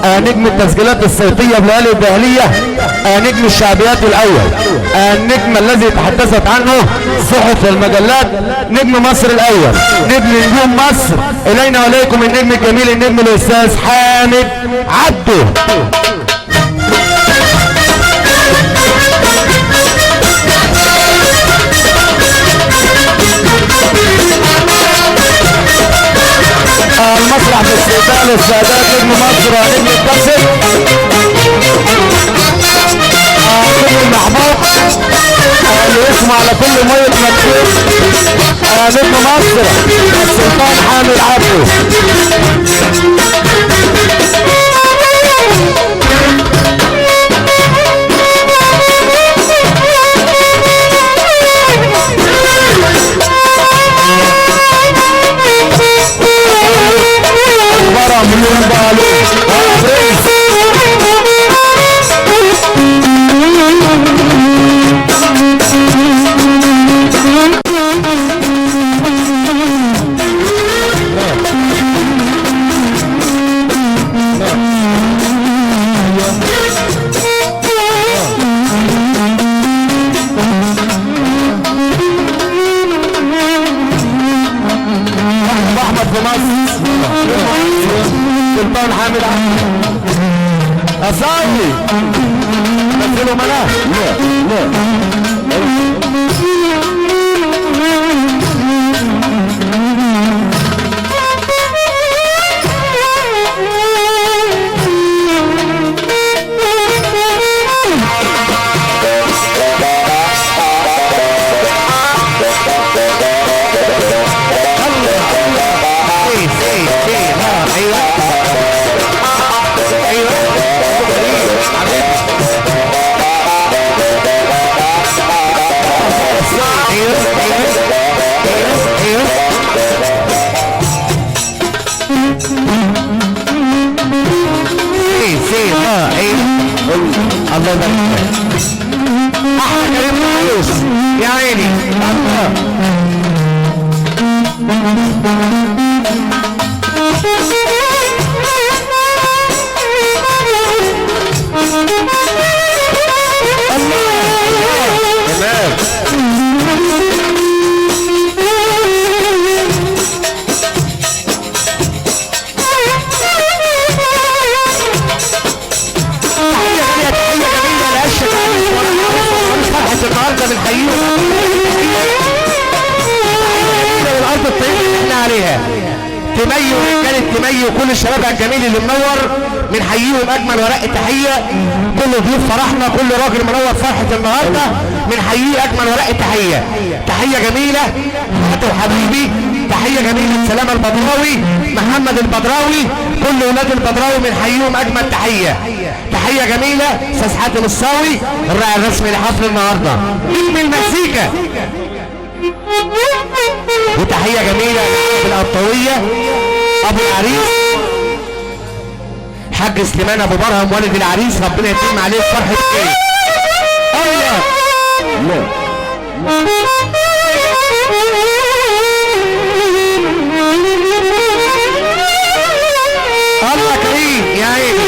نجم التسجيلات الصوتية بليالي الدهلية، نجم الشعبيات الاول، النجم الذي تحدثت عنه صحف المجلات، نجم مصر الاول، نجم نجوم مصر. الينا واليكم النجم الجميل النجم الاستاذ حامد عبده. المسرح في استقبال السادات نجم مصر نجم التصل، نجم المحبوب اللي اسمه على كل مية مكتوب، نجم مصر السلطان حامد عبده. مليون بالو احمد في مصر سلطان حامد أصلي مثلوا مناه. الله يبارك احمد كريم معلوش يا عيني. النهارده بنحييهم الارض الطيبه اللي احنا عليها، تمي ورجاله تمي وكل الشباب الجميل اللي منور بنحييهم اجمل ورق تحيه. كل ضيوف فرحنا، كل راجل منور فرحه النهارده بنحييه اجمل ورق تحيه. تحيه جميله خاطر حبيبي، تحيه جميله سلامه البدراوي، محمد البدراوي، كل ولاد البدراوي بنحييهم اجمل تحيه. تحيه جميله استاذ حاتم الصاوي الراعي الرسمي لحفل النهارده نجم المزيكا. وتحيه جميله بالقطويه ابو العريس حاج سليمان ابو برهم والد العريس، ربنا يتم عليه فرحه خير. الله الله كريم يا عيني.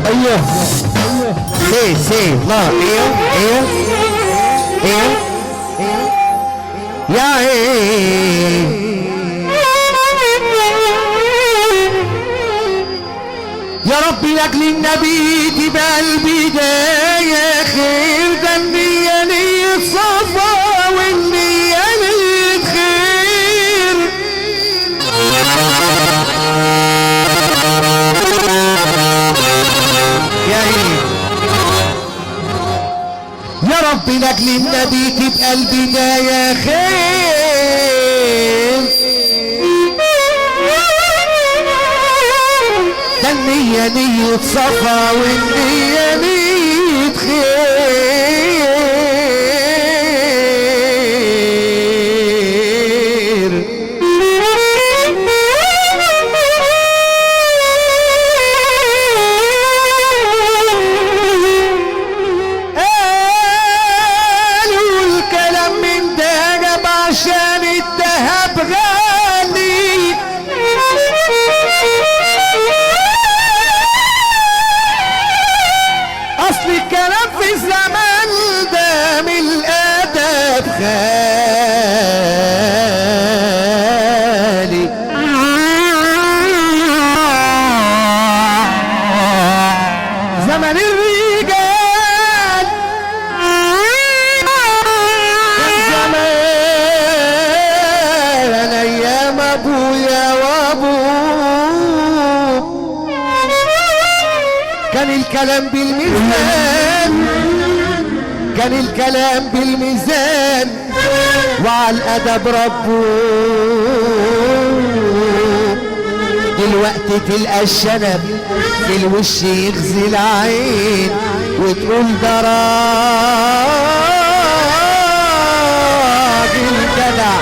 ايوه سي لا ايوه يا يا ربي لاجل النبي تبقى البدايه خير، ده النيه لي الصفا والنيه لي الخير. يا رب لاجل النبي تبقى البدايه خير، ده النية نية صفا والنية نية خير. الكلام بالميزان، كان الكلام بالميزان وعلى الادب ربه. دلوقتي تلقى الشنب في الوش يغزي العين وتقول ده راجل جدع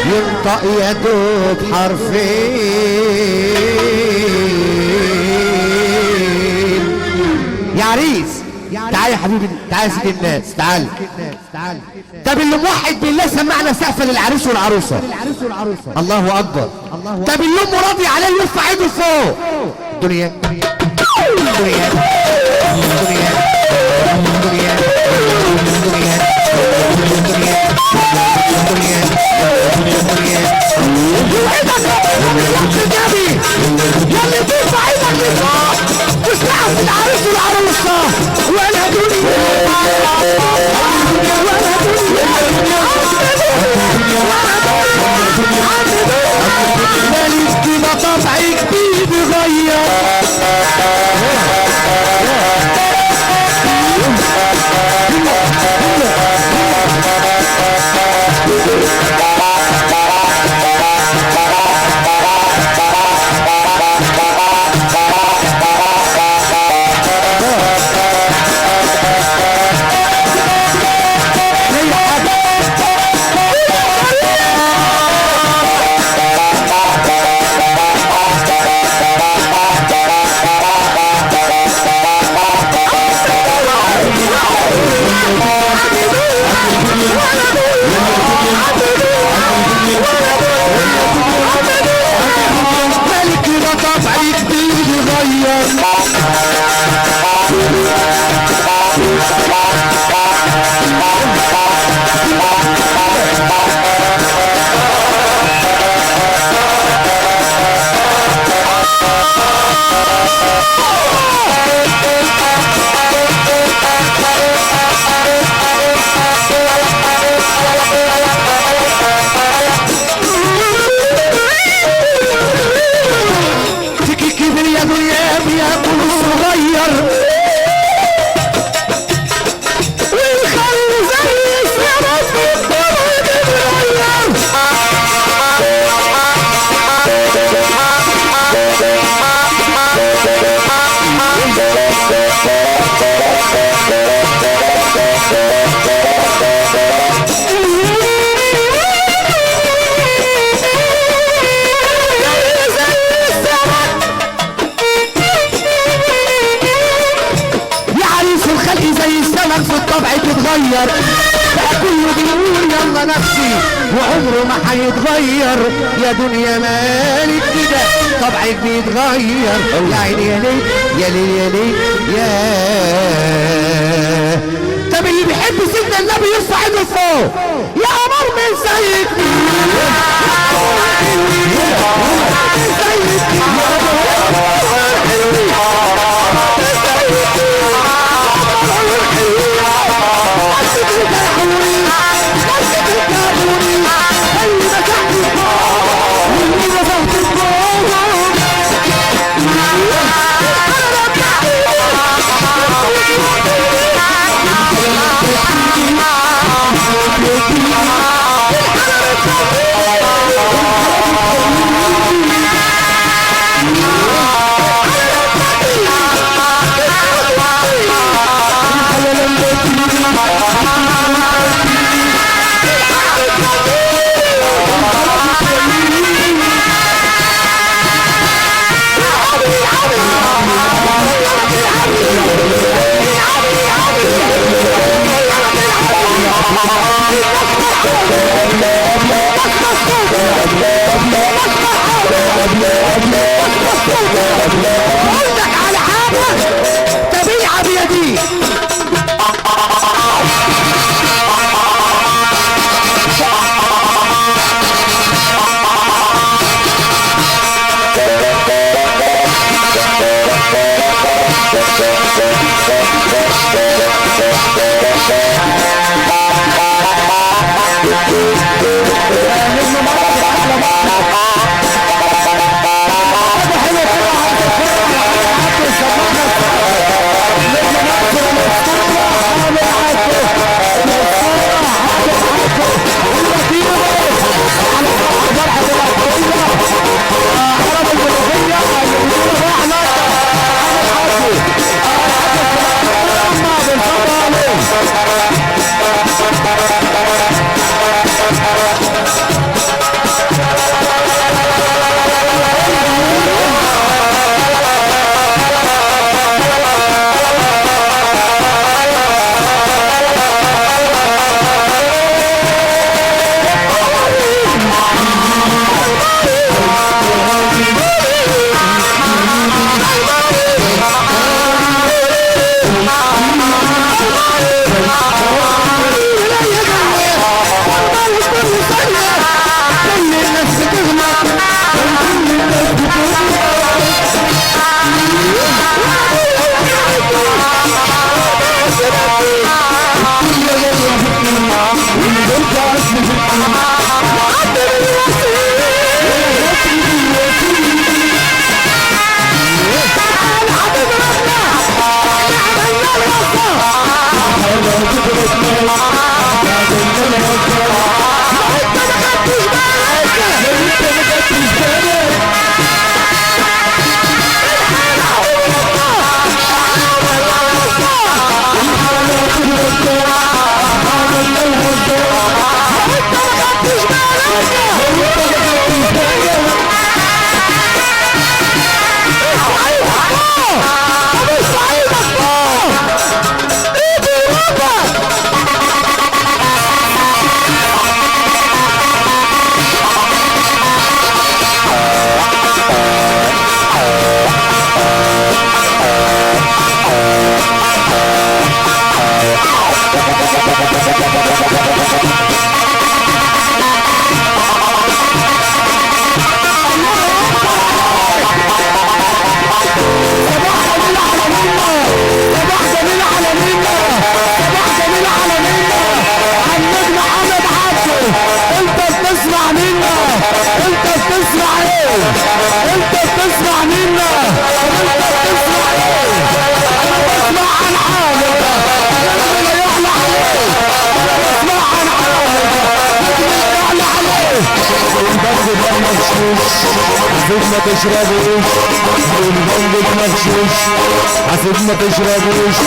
ينطق يا دوب حرفين. يا عريس تعال يا حبيبي، تعال يا سيد الناس، تعال. طب اللي موحد بالله سمعنا سقفه للعريس والعروسه. الله اكبر. طب اللي امه راضي عليه يرفع ايده فوق. دنيا دنيا دنيا دنيا دنيا يلي ترفع ايدك لفوق تسمعها في العريس والعروسه. ولا دنيا ولا دنيا ماليش كده طبعي جديد يغير. كله بيقول يلا نفسي وعمره ما هيتغير. يا دنيا مالك كده طبعك بيتغير. يا عيني يا ليل يا ليل يا ليل يا. طب اللي بيحب سيدنا النبي يرفع ايده فوق. يا قمر من زيك قولك على حاجة تبيعها بيدي. بتسمع منا؟ انت بتسمع ايه؟ انا بسمع عن حالك نجم لا يعلى عليه. انا بسمع عن حالك نجم لا يعلى عليه. والبنج ده مغشوش حسيت ما تشربوش. والبنج ده مغشوش حسيت ما تشربوش.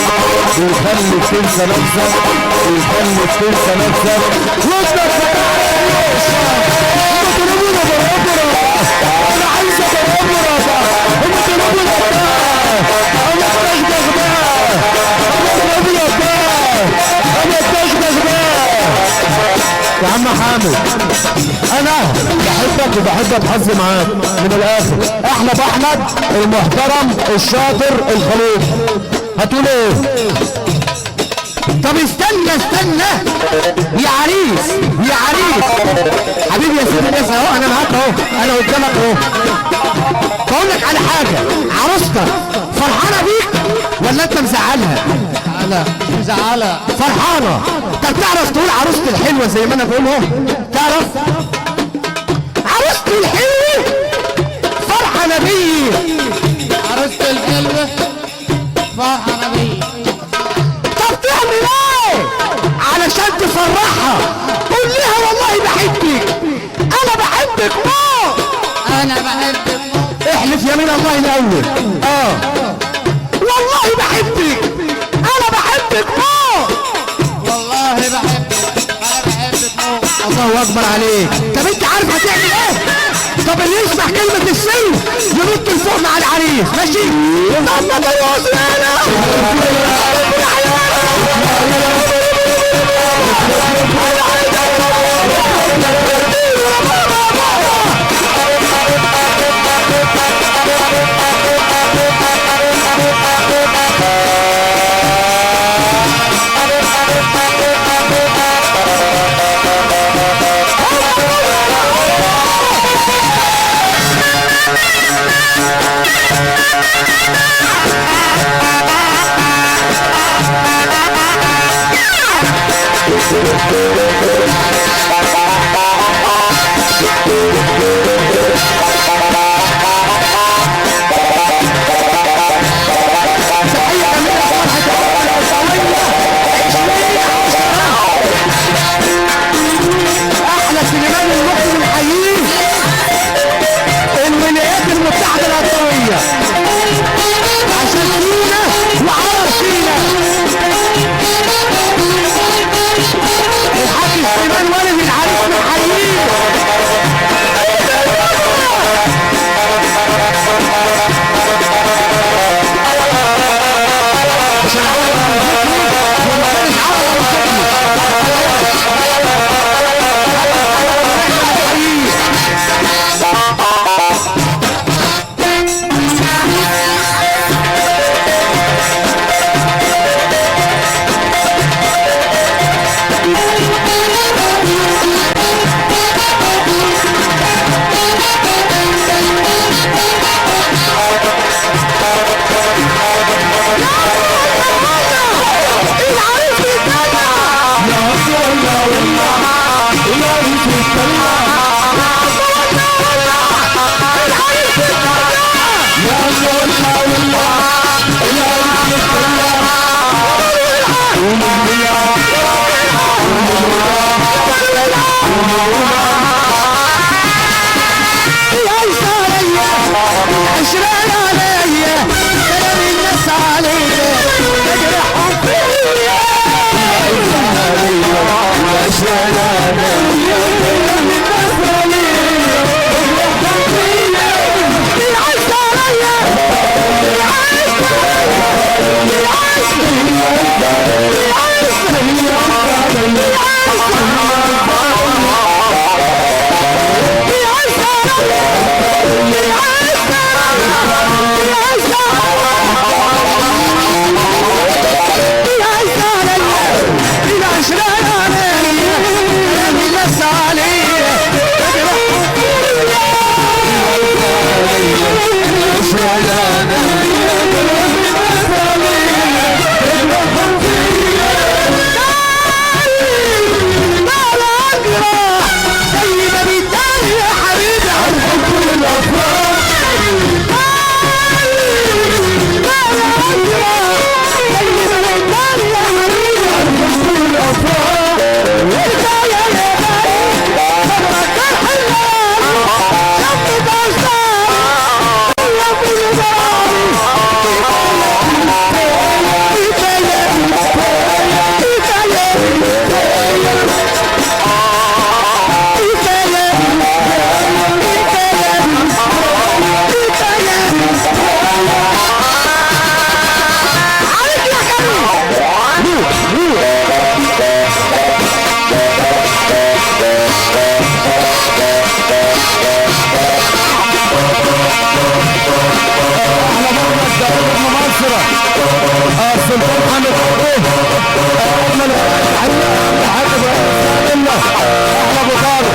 بيخليك تنسى نفسك بيخليك تنسى نفسك. وانت تضربونا بربرة. انا عايز بربرة. هم تضربونا بقى. انا اتشجج بقى. انا اضربنا بقى. انا اتشجج بقى. يا عم حامد انا بحبك وبحب اتحظ معاك من الاخر. احمد احمد المحترم الشاطر الخلوق. هتقول ايه؟ طب استنى يا عريس يا عريس حبيبي يا سيدي الناس اهو. انا معاك اهو. انا قدامك اهو. بقول لك على حاجه. عروستك فرحانه بيك ولا انت مزعلها؟ لا مزعلة فرحانه. طب تعرف تقول عروستي الحلوه زي ما انا بقول اهو؟ تعرف عروستي الحلوه فرحانه بيك. عروستي الحلوة فرحانة بيك. طب تعمل ايه علشان تفرحها؟ قول لها والله بحبك. انا بحبك موت. انا بحبك موت. احلف يمين الله الاول. والله بحبك. انا بحبك موت. والله بحبك. انا بحبك موت. الله اكبر عليك. طب انت عارف هتعمل ايه؟ طب اللي يسمع كلمة السيف ينط لفوق مع العريس. ماشي؟ طب ما تيوصل هنا. احلى سليمان المحسن الحقيقي الولايات المتحدة العربية عشان فينا وعرب فينا. الحاج سليمان ولد العريس من حقيقي. الحضرة السلطان حامد حبيب اجمل حاج ابراهيم احلى ابو طارق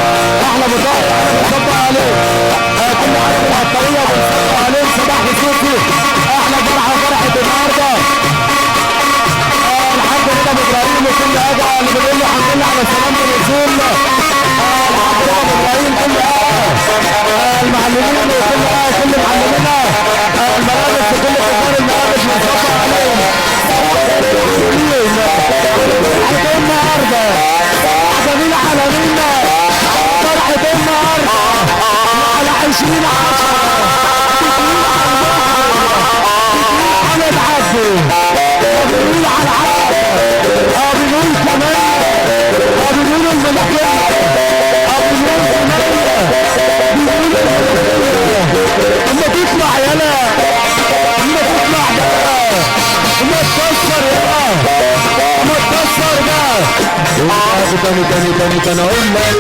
احلى ابو طارق انا بنصب عليه كل عالم العطاريه بنصب عليه صباح خصوصي احلى فرحه النهارده الحاج رضا ابراهيم وكل اجا اللي بنقول له الحمد لله على سلامه النزول الحاج رضا ابراهيم كل المعلمين وكل معلمينا الملابس وكل كبار الملابس بنصب عليهم فرحة النهارده جميل على منا فرحة النهارده على 20 حمد عبده بنقول على عبده بنقول كمان بنقول الملكية بنقول كمان اما تطلع يلا اما تطلع بقى اما تكسر يلا اما تكسر بقى تاني اقول لك